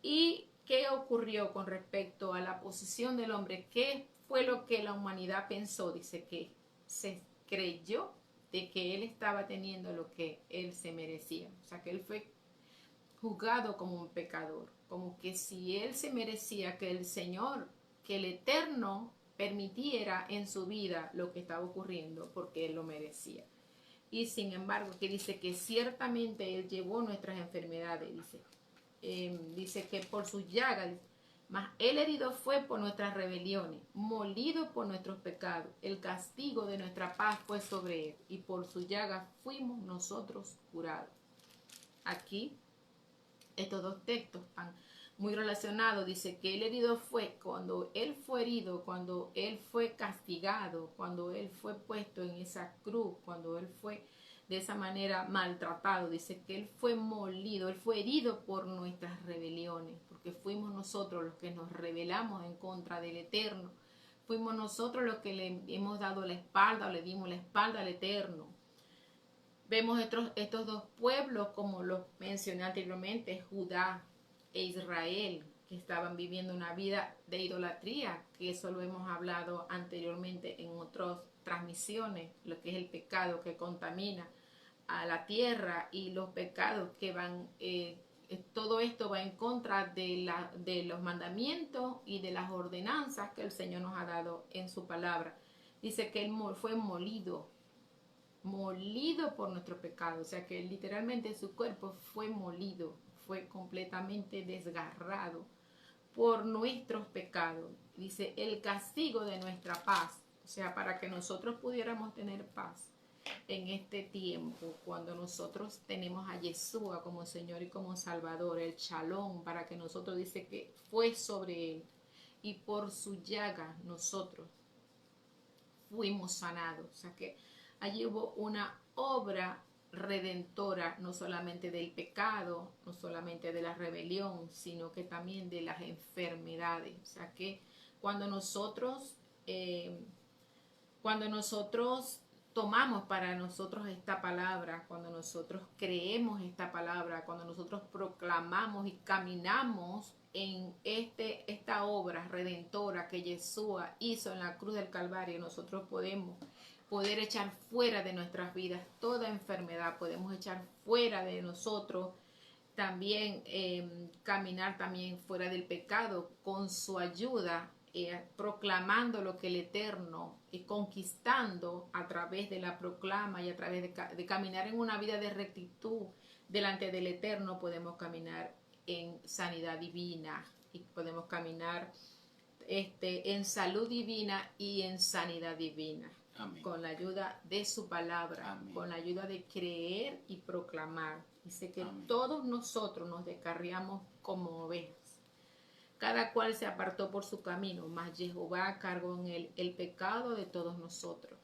¿Y qué ocurrió con respecto a la posición del hombre? ¿Qué fue lo que la humanidad pensó? Dice que se creyó de que él estaba teniendo lo que él se merecía. O sea, que él fue juzgado como un pecador, como que si él se merecía, que el Señor, que el Eterno permitiera en su vida lo que estaba ocurriendo porque él lo merecía. Y sin embargo, que dice que ciertamente él llevó nuestras enfermedades, dice que por sus llagas, mas él herido fue por nuestras rebeliones, molido por nuestros pecados. El castigo de nuestra paz fue sobre él, y por sus llagas fuimos nosotros curados. Aquí, estos dos textos están muy relacionados. Dice que el herido fue cuando él fue herido, cuando él fue castigado, cuando él fue puesto en esa cruz, cuando él fue de esa manera maltratado. Dice que él fue molido, él fue herido por nuestras rebeliones, porque fuimos nosotros los que nos rebelamos en contra del Eterno. Fuimos nosotros los que le hemos dado la espalda o le dimos la espalda al Eterno. Vemos estos dos pueblos, como los mencioné anteriormente, Judá e Israel, que estaban viviendo una vida de idolatría, que eso lo hemos hablado anteriormente en otras transmisiones, lo que es el pecado que contamina a la tierra y los pecados que van, todo esto va en contra de los mandamientos y de las ordenanzas que el Señor nos ha dado en su palabra. Dice que él fue molido por nuestro pecado, o sea que literalmente su cuerpo fue molido, fue completamente desgarrado por nuestros pecados. Dice, el castigo de nuestra paz, o sea, para que nosotros pudiéramos tener paz en este tiempo, cuando nosotros tenemos a Yeshua como Señor y como Salvador, el Shalom, para que nosotros, dice que fue sobre él, y por su llaga nosotros fuimos sanados. O sea que allí hubo una obra redentora, no solamente del pecado, no solamente de la rebelión, sino que también de las enfermedades. O sea que cuando nosotros tomamos para nosotros esta palabra, cuando nosotros creemos esta palabra, cuando nosotros proclamamos y caminamos en esta obra redentora que Yeshua hizo en la cruz del Calvario, nosotros poder echar fuera de nuestras vidas toda enfermedad, podemos echar fuera de nosotros también, caminar también fuera del pecado con su ayuda, proclamando lo que el Eterno y conquistando a través de la proclama y a través de caminar en una vida de rectitud delante del Eterno. Podemos caminar en sanidad divina y podemos caminar en salud divina y en sanidad divina. Amén. Con la ayuda de su palabra. Amén. Con la ayuda de creer y proclamar. Dice que amén, todos nosotros nos descarriamos como ovejas. Cada cual se apartó por su camino, mas Jehová cargó en él el pecado de todos nosotros.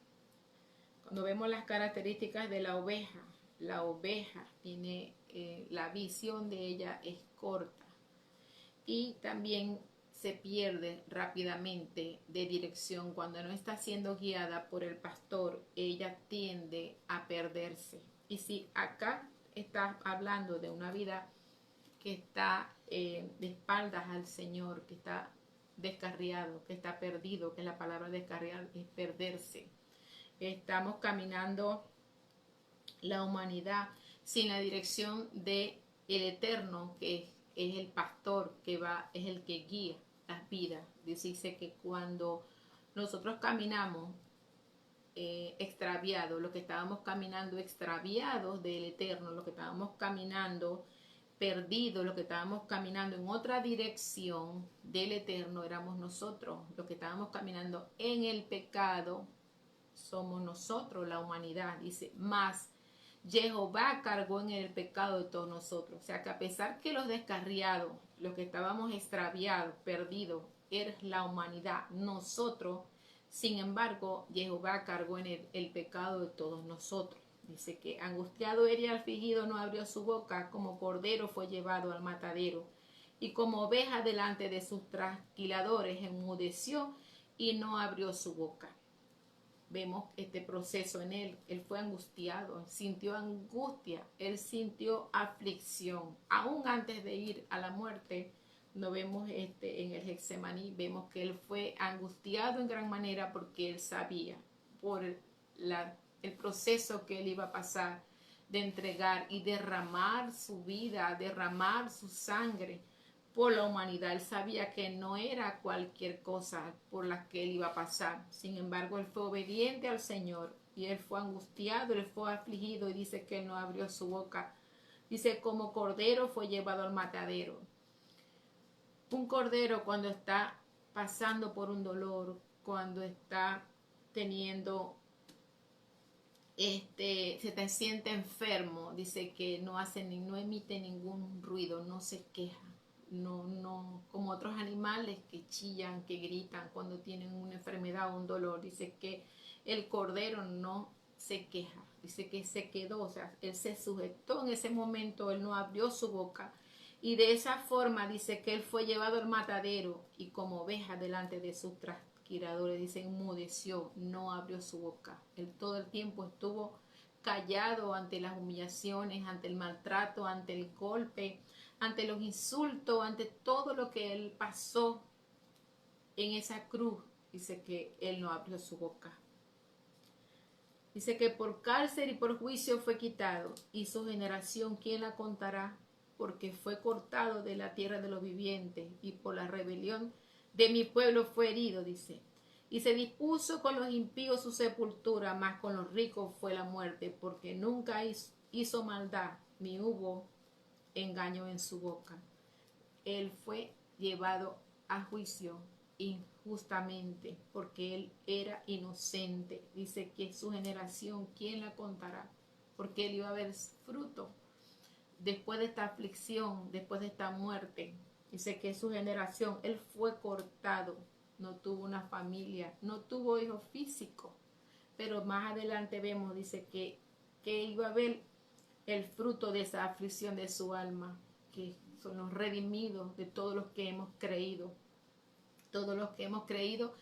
Cuando vemos las características de la oveja tiene, la visión de ella es corta y también se pierde rápidamente de dirección. Cuando no está siendo guiada por el pastor, ella tiende a perderse. Y si acá está hablando de una vida que está de espaldas al Señor, que está descarriado, que está perdido, que la palabra descarriar es perderse. Estamos caminando la humanidad sin la dirección de el Eterno, que es el pastor, es el que guía las vidas. Dice que cuando nosotros caminamos extraviados, lo que estábamos caminando extraviados del Eterno, lo que estábamos caminando perdidos, lo que estábamos caminando en otra dirección del Eterno, éramos nosotros. Lo que estábamos caminando en el pecado somos nosotros, la humanidad. Dice, más Jehová cargó en el pecado de todos nosotros. O sea que a pesar que los descarriados, los que estábamos extraviados, perdidos, es la humanidad, nosotros, sin embargo, Jehová cargó en el pecado de todos nosotros. Dice que angustiado era y afligido no abrió su boca, como cordero fue llevado al matadero, y como oveja delante de sus trasquiladores enmudeció y no abrió su boca. Vemos este proceso en él. Él fue angustiado, sintió angustia, él sintió aflicción. Aún antes de ir a la muerte, no vemos en el Getsemaní, vemos que él fue angustiado en gran manera porque él sabía por el proceso que él iba a pasar de entregar y derramar su vida, derramar su sangre por la humanidad. Él sabía que no era cualquier cosa por la que él iba a pasar. Sin embargo, él fue obediente al Señor y él fue angustiado, él fue afligido y dice que él no abrió su boca. Dice, como cordero fue llevado al matadero. Un cordero cuando está pasando por un dolor, cuando está teniendo se te siente enfermo, dice que no emite ningún ruido, no se queja, no como otros animales que chillan, que gritan cuando tienen una enfermedad o un dolor. Dice que el cordero no se queja, dice que se quedó, o sea, él se sujetó en ese momento, él no abrió su boca. Y de esa forma dice que él fue llevado al matadero y como oveja delante de sus trasquiladores, dice, enmudeció, no abrió su boca. Él todo el tiempo estuvo callado ante las humillaciones, ante el maltrato, ante el golpe, ante los insultos, ante todo lo que él pasó en esa cruz. Dice que él no abrió su boca. Dice que por cárcel y por juicio fue quitado, y su generación, ¿quién la contará? Porque fue cortado de la tierra de los vivientes, y por la rebelión de mi pueblo fue herido, dice. Y se dispuso con los impíos su sepultura, mas con los ricos fue la muerte, porque nunca hizo maldad, ni hubo engaño en su boca. Él fue llevado a juicio injustamente, porque él era inocente. Dice que su generación, ¿quién la contará? Porque él iba a ver fruto después de esta aflicción, después de esta muerte. Dice que su generación, él fue cortado, no tuvo una familia, no tuvo hijos físicos, pero más adelante vemos, dice que iba a ver el fruto de esa aflicción de su alma, que son los redimidos de todos los que hemos creído, todos los que hemos creído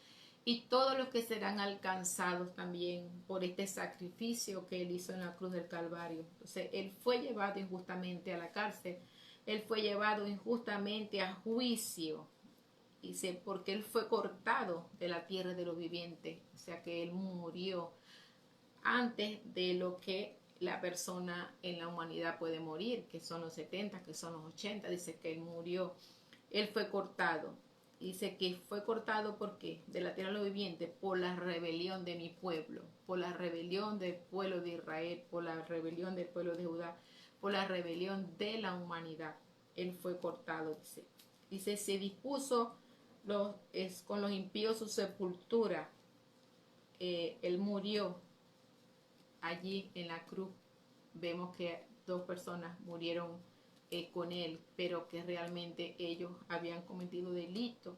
y todos los que serán alcanzados también por este sacrificio que él hizo en la cruz del Calvario. Entonces, él fue llevado injustamente a la cárcel, él fue llevado injustamente a juicio, dice, porque él fue cortado de la tierra de los vivientes, o sea que él murió antes de lo que la persona en la humanidad puede morir, que son los 70, que son los 80, dice que él murió, él fue cortado. Dice que fue cortado porque de la tierra de los vivientes por la rebelión de mi pueblo, por la rebelión del pueblo de Israel, por la rebelión del pueblo de Judá, por la rebelión de la humanidad. Él fue cortado, dice. Dice, se dispuso con los impíos su sepultura. Él murió allí en la cruz. Vemos que 2 personas murieron con él, pero que realmente ellos habían cometido delito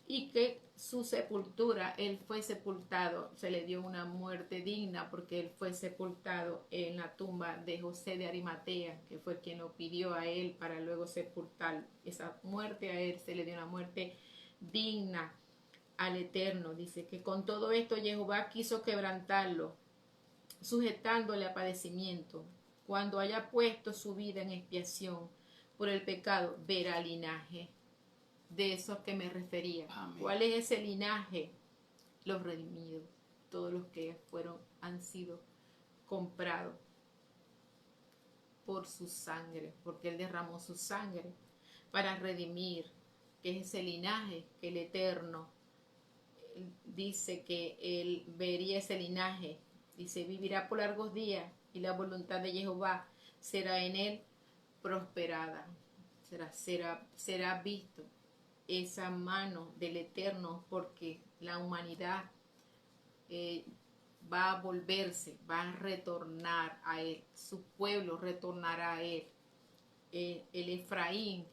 y que su sepultura, él fue sepultado, se le dio una muerte digna porque él fue sepultado en la tumba de José de Arimatea, que fue quien lo pidió a él para luego sepultar. Esa muerte a él se le dio una muerte digna al Eterno. Dice que con todo esto Jehová quiso quebrantarlo, sujetándole a padecimiento. Cuando haya puesto su vida en expiación por el pecado, verá linaje. De esos que me refería. Amén. ¿Cuál es ese linaje? Los redimidos, todos los que han sido comprados por su sangre, porque él derramó su sangre para redimir, que es ese linaje que el Eterno dice que él vería ese linaje. Dice, vivirá por largos días y la voluntad de Jehová será en él prosperada. Será visto esa mano del Eterno, porque la humanidad va a volverse, va a retornar a él, su pueblo retornará a él, el Efraín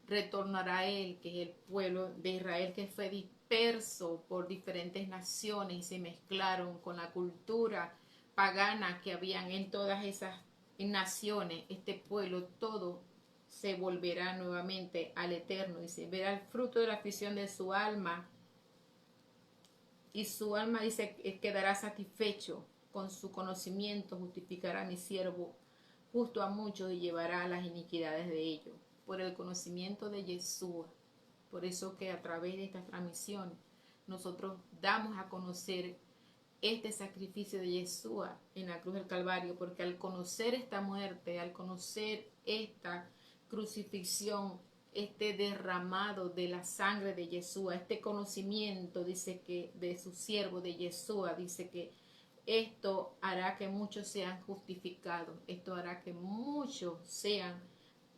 retornará a él, que es el pueblo de Israel que fue disperso por diferentes naciones y se mezclaron con la cultura pagana que habían en todas esas naciones. Este pueblo todo se volverá nuevamente al Eterno y se verá el fruto de la aflicción de su alma, y su alma, dice, quedará satisfecho con su conocimiento, justificará a mi siervo justo a muchos y llevará las iniquidades de ellos, por el conocimiento de Yeshua. Por eso que a través de esta transmisión nosotros damos a conocer este sacrificio de Yeshua en la cruz del Calvario, porque al conocer esta muerte, al conocer esta crucifixión, este derramado de la sangre de Yeshua, este conocimiento, dice que de su siervo de Yeshua, dice que esto hará que muchos sean justificados, esto hará que muchos sean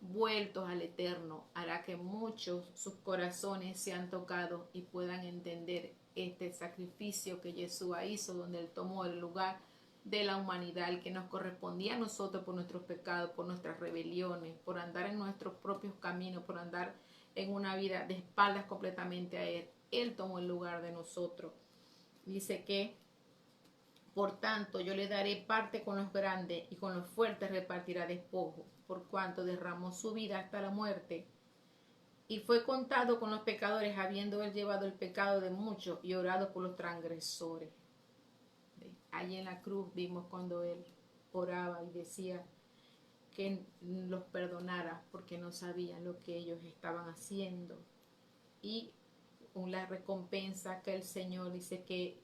vueltos al Eterno, hará que muchos sus corazones sean tocados y puedan entender este sacrificio que Yeshua hizo, donde Él tomó el lugar de la humanidad, el que nos correspondía a nosotros por nuestros pecados, por nuestras rebeliones, por andar en nuestros propios caminos, por andar en una vida de espaldas completamente a Él. Él tomó el lugar de nosotros. Dice que, por tanto, yo le daré parte con los grandes y con los fuertes repartirá despojo, por cuanto derramó su vida hasta la muerte. Y fue contado con los pecadores, habiendo él llevado el pecado de muchos y orado por los transgresores. Allí en la cruz vimos cuando él oraba y decía que los perdonara porque no sabían lo que ellos estaban haciendo. Y la recompensa que el Señor dice que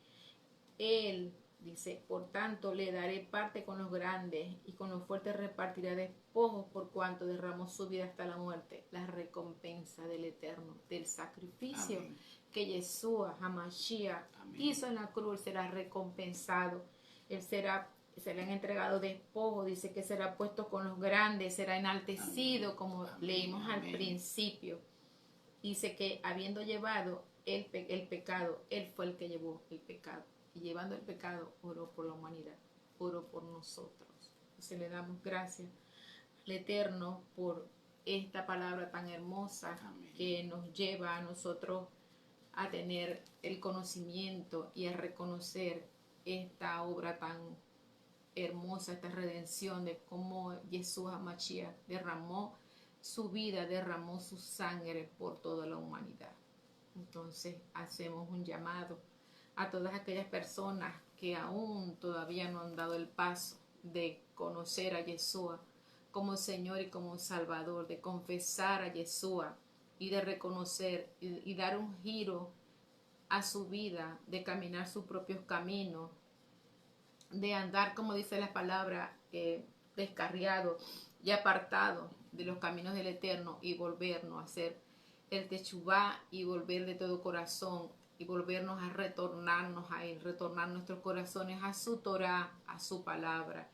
Él dice, por tanto le daré parte con los grandes y con los fuertes repartirá despojos, por cuanto derramó su vida hasta la muerte. La recompensa del Eterno, del sacrificio Amén. que Yeshua HaMashiach hizo en la cruz, será recompensado. Él se le han entregado despojos, dice que será puesto con los grandes, será enaltecido, Amén. como Amén. leímos al Amén. principio. Dice que habiendo llevado el pecado, Él fue el que llevó el pecado. Y llevando el pecado, oró por la humanidad, oró por nosotros. Entonces le damos gracias al Eterno por esta palabra tan hermosa. Amén. Que nos lleva a nosotros a tener el conocimiento y a reconocer esta obra tan hermosa, esta redención de cómo Jesús HaMashiach derramó su vida, derramó su sangre por toda la humanidad. Entonces hacemos un llamado a todas aquellas personas que aún todavía no han dado el paso de conocer a Yeshua como Señor y como Salvador, de confesar a Yeshua y de reconocer y dar un giro a su vida, de caminar sus propios caminos, de andar, como dice la palabra, descarriado y apartado de los caminos del Eterno y volvernos a hacer el techubá y volver de todo corazón y volvernos a retornarnos a Él, retornar nuestros corazones a su Torah, a su palabra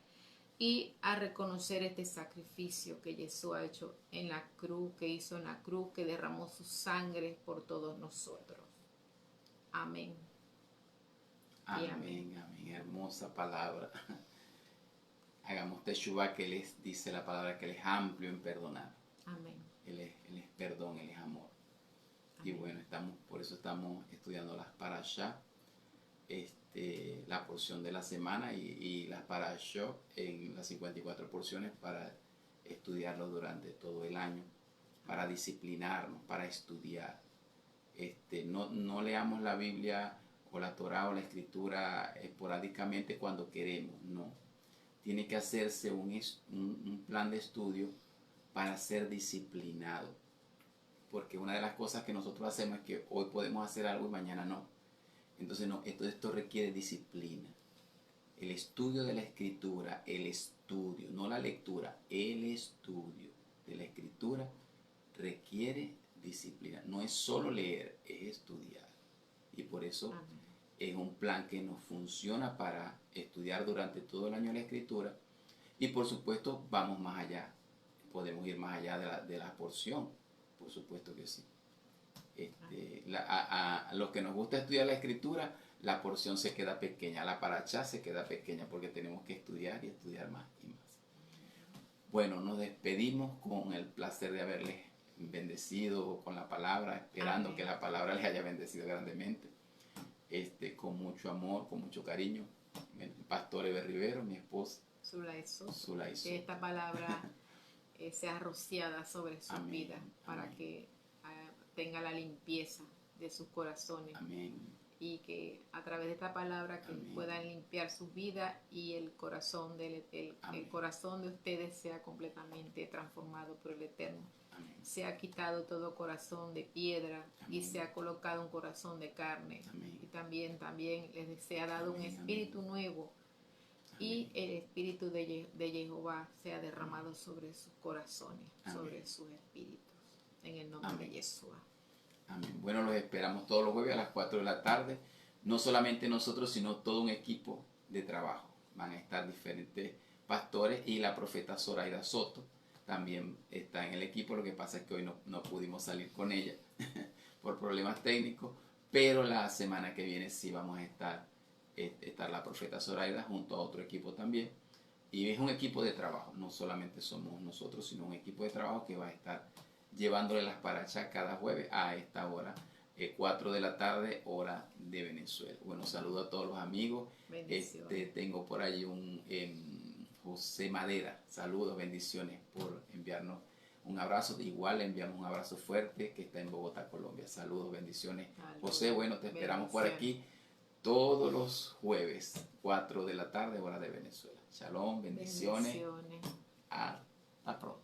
y a reconocer este sacrificio que Jesús ha hecho en la cruz, que hizo en la cruz, que derramó su sangre por todos nosotros. Amén. Amén, amén. Hermosa palabra. Hagamos teshuva, que dice la palabra que Él es amplio en perdonar. Amén. Él es perdón, Él es amor. Amén. Y bueno, por eso estamos estudiando las parashá, la porción de la semana y las parashot en las 54 porciones para estudiarlo durante todo el año, para disciplinarnos, para estudiar. No leamos la Biblia o la Torah o la Escritura esporádicamente cuando queremos, no. Tiene que hacerse un plan de estudio para ser disciplinado. Porque una de las cosas que nosotros hacemos es que hoy podemos hacer algo y mañana no. Entonces no, esto requiere disciplina. El estudio de la Escritura, no la lectura, el estudio de la Escritura requiere disciplina. No es solo leer, es estudiar. Y por eso es un plan que nos funciona para estudiar durante todo el año la Escritura. Y por supuesto vamos más allá. Podemos ir más allá de la porción. Por supuesto que sí. A los que nos gusta estudiar la Escritura, la porción se queda pequeña. La parashá se queda pequeña porque tenemos que estudiar y estudiar más y más. Bueno, nos despedimos con el placer de haberles bendecido con la palabra, esperando Amén. que la palabra les haya bendecido grandemente, con mucho amor, con mucho cariño. El pastor Eber Rivero, mi esposa Zulay. Que esta palabra sea rociada sobre su vida para amén. que tenga la limpieza de sus corazones. Amén. Y que a través de esta palabra que puedan limpiar sus vidas y el corazón el corazón de ustedes sea completamente transformado por el Eterno. Amén. Se ha quitado todo corazón de piedra. Amén. Y se ha colocado un corazón de carne. Amén. Y también se ha dado un espíritu nuevo. Amén. Y el espíritu de Jehová sea derramado sobre sus corazones, sobre sus espíritus. en el nombre Amén. de Yeshua. Amén. Bueno, los esperamos todos los jueves a las 4 de la tarde. No solamente nosotros, sino todo un equipo de trabajo. Van a estar diferentes pastores y la profeta Zoraida Soto también está en el equipo. Lo que pasa es que hoy no pudimos salir con ella por problemas técnicos, pero la semana que viene sí vamos a estar la profeta Zoraida junto a otro equipo también. Y es un equipo de trabajo, no solamente somos nosotros, sino un equipo de trabajo que va a estar llevándole las parachas cada jueves a esta hora, 4 de la tarde, hora de Venezuela. Bueno, saludo a todos los amigos. Tengo por allí un José Madera. Saludos, bendiciones por enviarnos un abrazo. Igual le enviamos un abrazo fuerte que está en Bogotá, Colombia. Saludos, bendiciones. Saludos. José, bueno, te esperamos por aquí todos los jueves, 4 de la tarde, hora de Venezuela. Shalom, bendiciones. Hasta pronto.